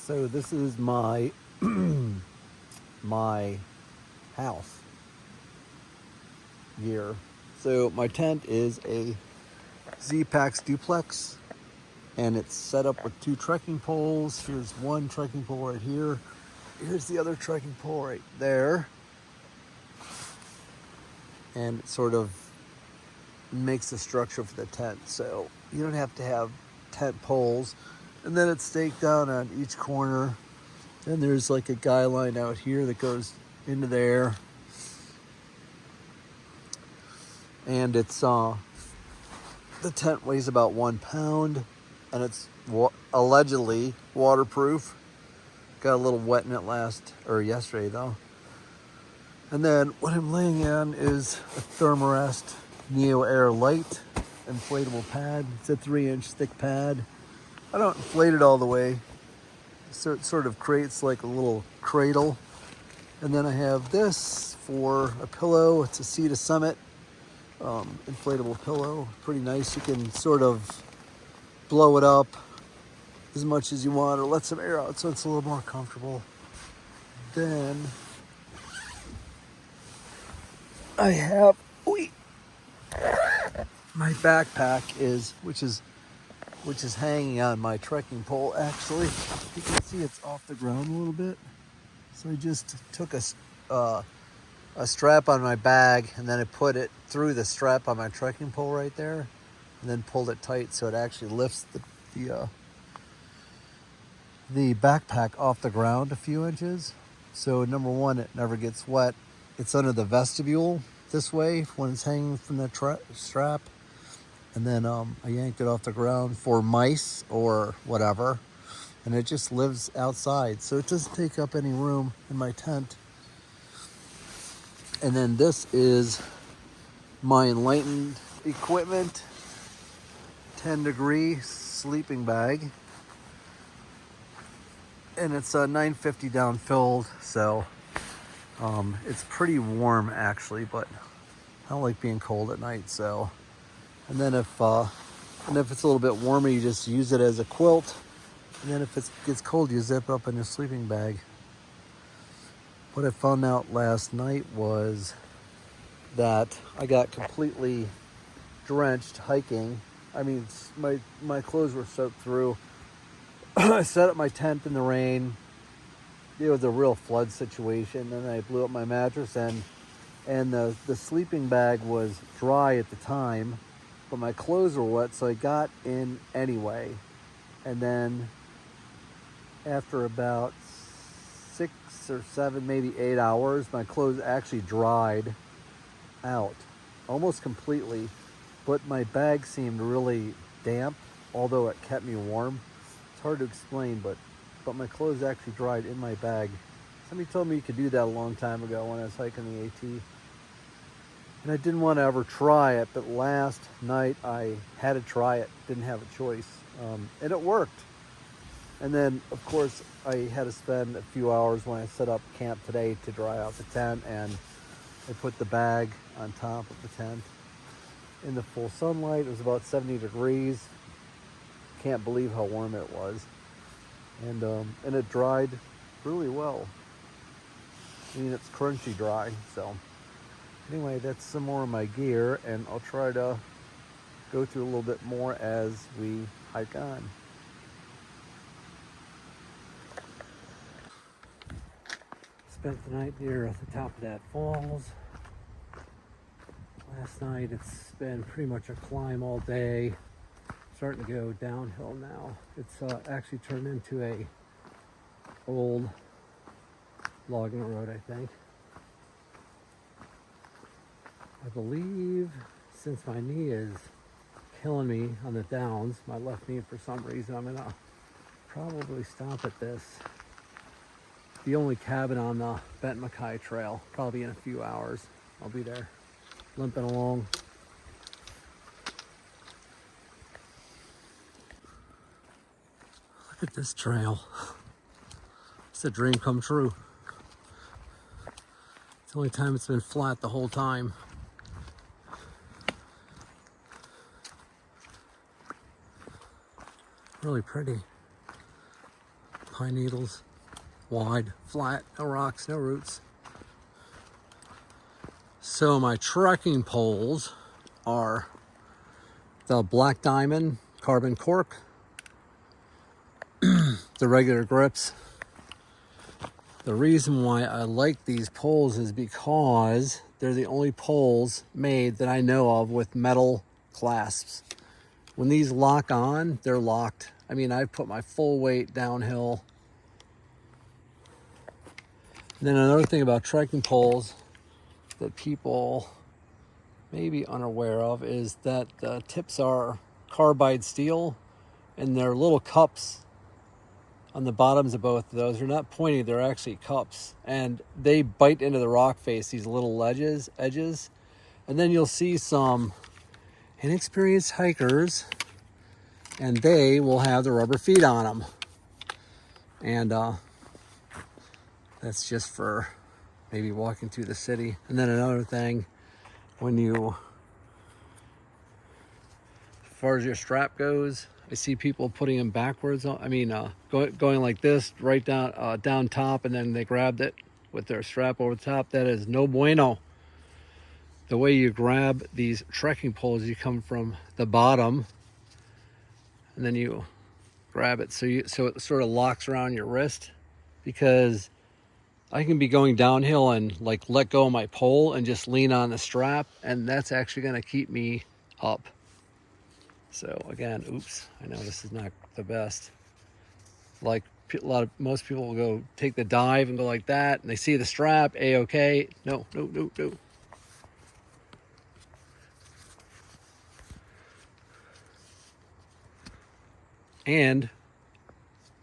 So this is my my house gear. So my tent is a Z-Pax duplex, and it's set up with 2 trekking poles. Here's one trekking pole right here. Here's the other trekking pole right there. And it sort of makes the structure for the tent. So you don't have to have tent poles. And then it's staked down on each corner. And there's like a guy line out here that goes into there. And it's the tent weighs about 1 pound, and it's allegedly waterproof. Got a little wet in it yesterday though. And then what I'm laying on is a Thermarest Neo Air Light inflatable pad. It's a 3-inch thick pad. I don't inflate it all the way, so it sort of creates like a little cradle. And then I have this for a pillow. It's a Sea to Summit inflatable pillow. Pretty nice. You can sort of blow it up as much as you want or let some air out so it's a little more comfortable. Then I have my backpack which is hanging on my trekking pole. Actually, you can see it's off the ground a little bit. So I just took a strap on my bag, and then I put it through the strap on my trekking pole right there, and then pulled it tight so it actually lifts the backpack off the ground a few inches. So number one, it never gets wet. It's under the vestibule this way when it's hanging from the strap. And then I yanked it off the ground for mice or whatever. And it just lives outside. So it doesn't take up any room in my tent. And then this is my Enlightened Equipment 10-degree sleeping bag. And it's 950 down filled, so it's pretty warm actually, but I don't like being cold at night. So, and then if it's a little bit warmer, you just use it as a quilt. And then if it gets cold, you zip it up in your sleeping bag. What I found out last night was that I got completely drenched hiking. I mean, my clothes were soaked through. I set up my tent in the rain. It was a real flood situation. And I blew up my mattress, and the sleeping bag was dry at the time, but my clothes were wet, so I got in anyway. And then after about 6 or 7, maybe 8 hours, my clothes actually dried out almost completely, but my bag seemed really damp, although it kept me warm. It's hard to explain, but my clothes actually dried in my bag. Somebody told me you could do that a long time ago when I was hiking the AT. And I didn't want to ever try it, but last night I had to try it. Didn't have a choice. And it worked. And then, of course, I had to spend a few hours when I set up camp today to dry out the tent, and I put the bag on top of the tent in the full sunlight. It was about 70 degrees. Can't believe how warm it was. And it dried really well. I mean, it's crunchy dry. So anyway, that's some more of my gear, and I'll try to go through a little bit more as we hike on. Spent the night near at the top of that falls. Last night it's been pretty much a climb all day. Starting to go downhill now. It's actually turned into a old logging road, I think. I believe, since my knee is killing me on the downs, my left knee for some reason, I'm gonna probably stop at this. The only cabin on the Benton MacKaye trail. Probably in a few hours I'll be there, limping along. Look at this trail. It's a dream come true. It's the only time it's been flat the whole time. Really pretty. pine needles. Wide, flat, no rocks, no roots. So my trekking poles are the black diamond carbon cork, the regular grips. The reason why I like these poles is because they're the only poles made that I know of with metal clasps. When these lock on, they're locked. I mean, I've put my full weight downhill. And then another thing about trekking poles that people may be unaware of is that the tips are carbide steel and they're little cups on the bottoms of both of those. They're not pointy, they're actually cups. And they bite into the rock face, these little edges. And then you'll see some inexperienced hikers and they will have the rubber feet on them. And that's just for maybe walking through the city. And then another thing, when you, as far as your strap goes, I see people putting them backwards. Going like this, right down top, and then they grabbed it with their strap over the top. That is no bueno. The way you grab these trekking poles, you come from the bottom, and then you grab it so it sort of locks around your wrist, because I can be going downhill and like let go of my pole and just lean on the strap, and that's actually going to keep me up. So again, oops, I know this is not the best. Like most people will go take the dive and go like that, and they see the strap, A-okay. No. And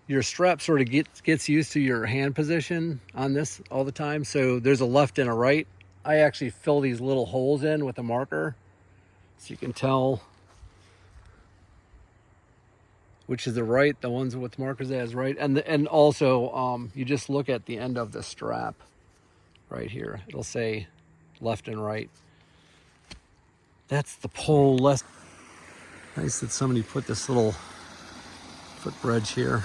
your strap sort of gets used to your hand position on this all the time. So there's a left and a right. I actually fill these little holes in with a marker so you can tell which is the right. The ones with markers that is right. And also you just look at the end of the strap right here. It'll say left and right. That's the pole. Nice that somebody put this little footbridge here.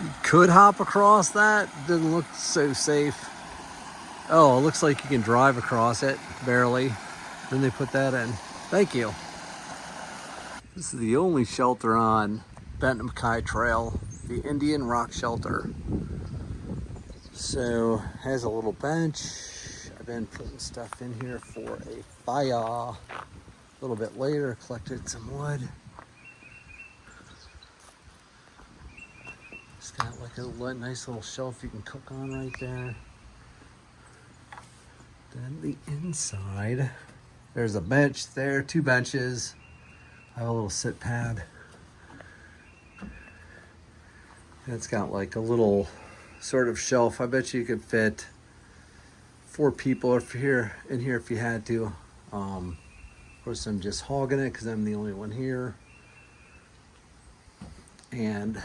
You could hop across that. Doesn't look so safe. Oh, it looks like you can drive across it, barely. Then they put that in. Thank you. This is the only shelter on Benton MacKaye Trail, the Indian Rock Shelter. So, has a little bench. I've been putting stuff in here for a fire. A little bit later, collected some wood. It's got like a nice little shelf you can cook on right there. Then the inside, there's a bench there, 2 benches. I have a little sit pad. And it's got like a little sort of shelf. I bet you could fit 4 people in here if you had to. Of course, I'm just hogging it because I'm the only one here. And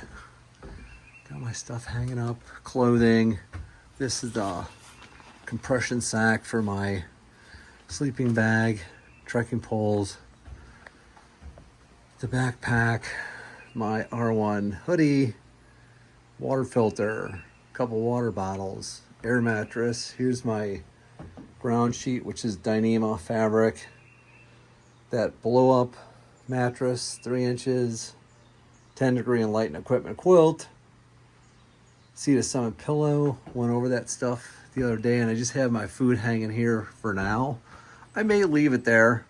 got my stuff hanging up, clothing. This is the compression sack for my sleeping bag, trekking poles, the backpack, my R1 hoodie, water filter, a couple water bottles, air mattress. Here's my ground sheet, which is Dyneema fabric. That blow up mattress, 3 inches, 10-degree Enlightened equipment quilt. Sea to Summit pillow. Went over that stuff the other day, and I just have my food hanging here for now. I may leave it there.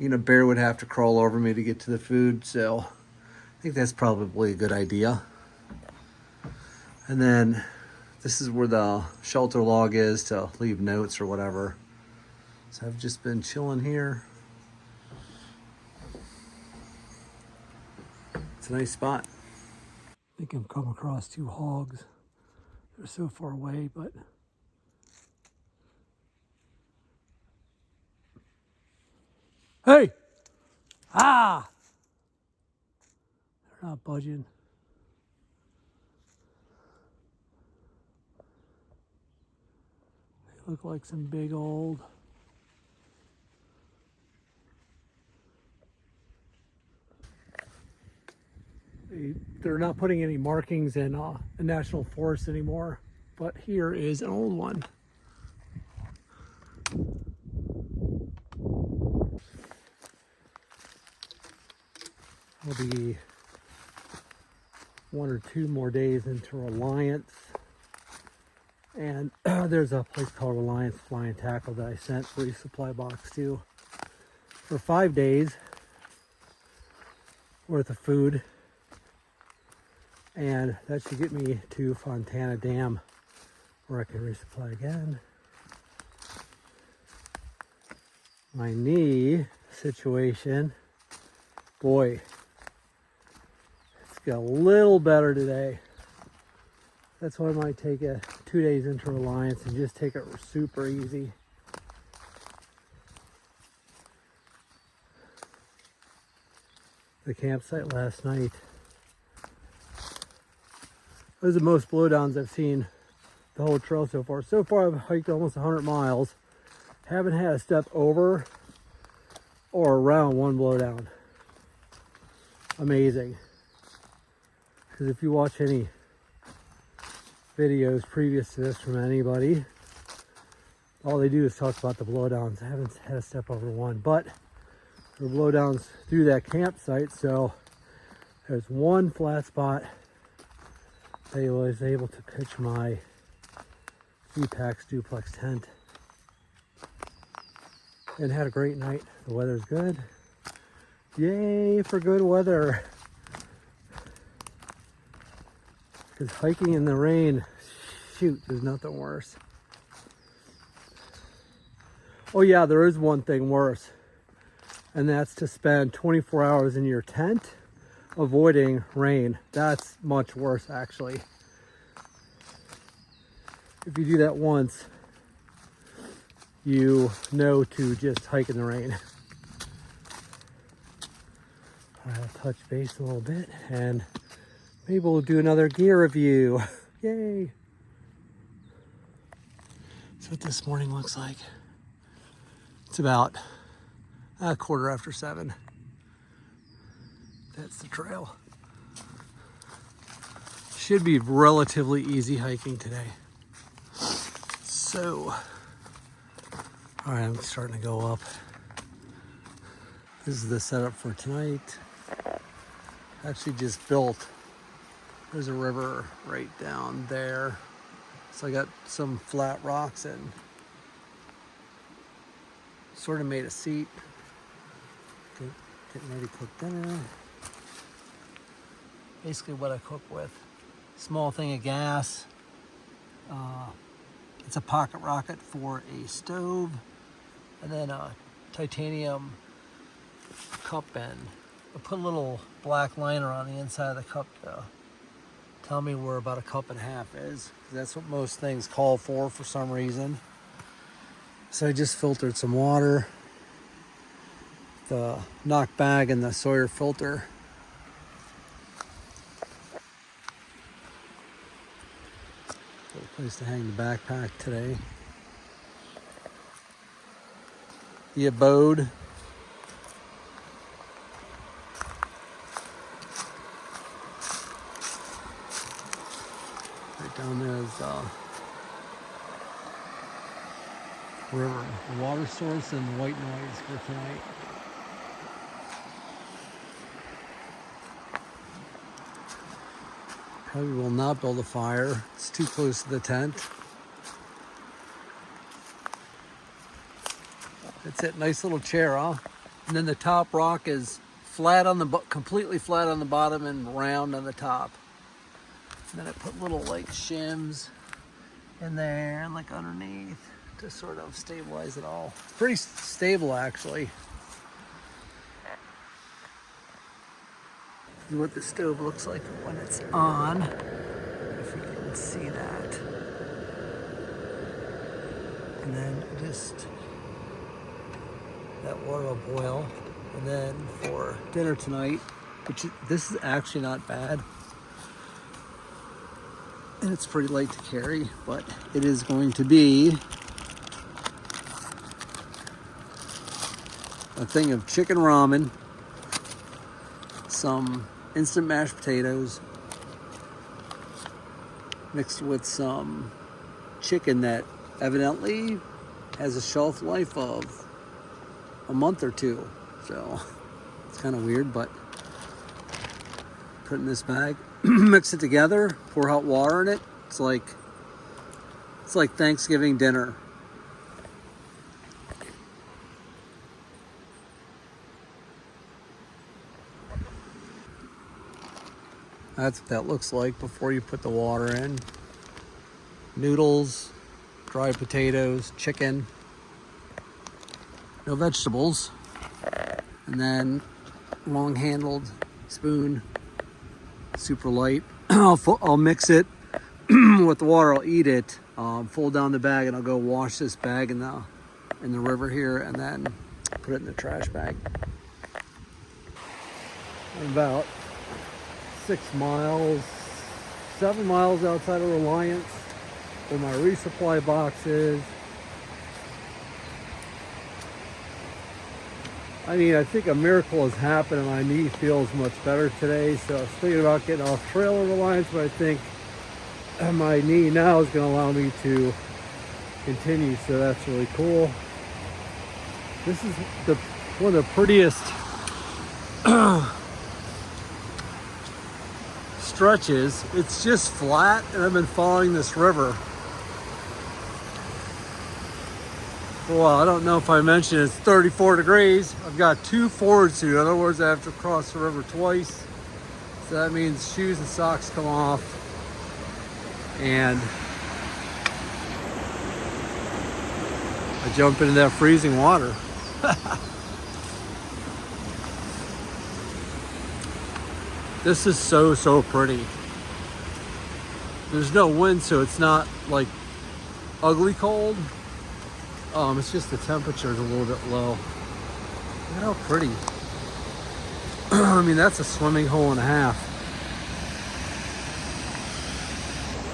You know, bear would have to crawl over me to get to the food, so I think that's probably a good idea. And then this is where the shelter log is to leave notes or whatever. So I've just been chilling here. It's a nice spot. I think I've come across 2 hogs. They're so far away, but hey! Ah! They're not budging. They look like some big old. They're not putting any markings in a national forest anymore, but here is an old one. It'll be 1 or 2 more days into Reliance. And there's a place called Reliance Fly and Tackle that I sent a resupply box to for 5 days worth of food. And that should get me to Fontana Dam where I can resupply again. My knee situation, boy, it's got a little better today. That's why I might take 2 days into Reliance and just take it super easy. The campsite last night was the most blowdowns I've seen the whole trail so far. So far I've hiked almost 100 miles. Haven't had a step over or around one blowdown. Amazing. Because if you watch any videos previous to this from anybody, all they do is talk about the blowdowns. I haven't had a step over one, but there were blowdowns through that campsite. So there's one flat spot I was able to pitch my E-Pax duplex tent and had a great night. The weather's good. Yay for good weather. Because hiking in the rain, shoot, there's nothing worse. Oh yeah, there is one thing worse, and that's to spend 24 hours in your tent avoiding rain. That's much worse, actually. If you do that once, you know to just hike in the rain. I'll touch base a little bit and maybe we'll do another gear review. Yay! That's what this morning looks like. It's about a 7:15. That's the trail. Should be relatively easy hiking today. So, all right, I'm starting to go up. This is the setup for tonight. Actually just built. There's a river right down there. So I got some flat rocks and sort of made a seat. Getting ready to cook dinner. Basically what I cook with. Small thing of gas. It's a pocket rocket for a stove. And then a titanium cup end. I put a little black liner on the inside of the cup to tell me where about 1.5 cups is. That's what most things call for some reason. So I just filtered some water. The knock bag and the Sawyer filter. Good place to hang the backpack today. The abode. Right down there is river, the water source, and white noise for tonight. Probably will not build a fire. It's too close to the tent. That's it. Nice little chair, huh? And then the top rock is flat on the completely flat on the bottom and round on the top. And then I put little like shims in there and like underneath to sort of stabilize it all. It's pretty stable actually. This is what the stove looks like when it's on. If you can see that. And then just that water will boil. And then for dinner tonight, which this is actually not bad. And it's pretty light to carry, but it is going to be a thing of chicken ramen, some instant mashed potatoes mixed with some chicken that evidently has a shelf life of a month or two. So it's kind of weird, but put it in this bag, mix it together, pour hot water in it. It's like Thanksgiving dinner. That's what that looks like before you put the water in. Noodles, dried potatoes, chicken, no vegetables, and then long-handled spoon, super light. I'll mix it with the water. I'll eat it, fold down the bag, and I'll go wash this bag in the river here, and then put it in the trash bag. I'm about 7 miles outside of Reliance, where my resupply box is. I mean, I think a miracle has happened and my knee feels much better today. So I was thinking about getting off trail of Reliance, but I think my knee now is going to allow me to continue. So that's really cool. This is one of the prettiest stretches. It's just flat, and I've been following this river for a while. I don't know if I mentioned it's 34 degrees. I've got 2 forwards here. In other words, I have to cross the river twice. So that means shoes and socks come off. And I jump into that freezing water. This is so pretty. There's no wind, so it's not like ugly cold. It's just the temperature is a little bit low. Look at how pretty. I mean, that's a swimming hole and a half.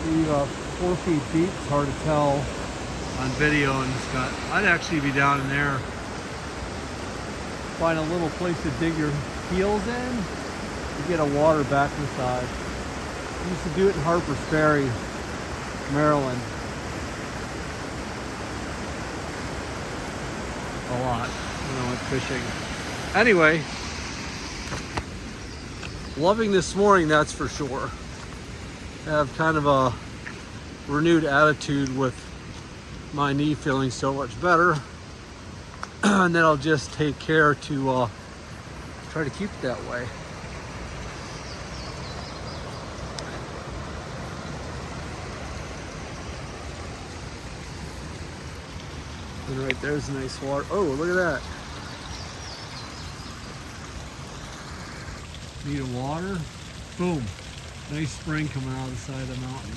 Maybe about 4 feet deep. It's hard to tell on video, and it's got, I'd actually be down in there. Find a little place to dig your heels in to get a water back inside. I used to do it in Harpers Ferry, Maryland. A lot when I went fishing. Anyway, loving this morning, that's for sure. I have kind of a renewed attitude with my knee feeling so much better. And then I'll just take care to try to keep it that way. And right there's nice water. Oh, look at that. Need a water. Boom. Nice spring coming out of the side of the mountain.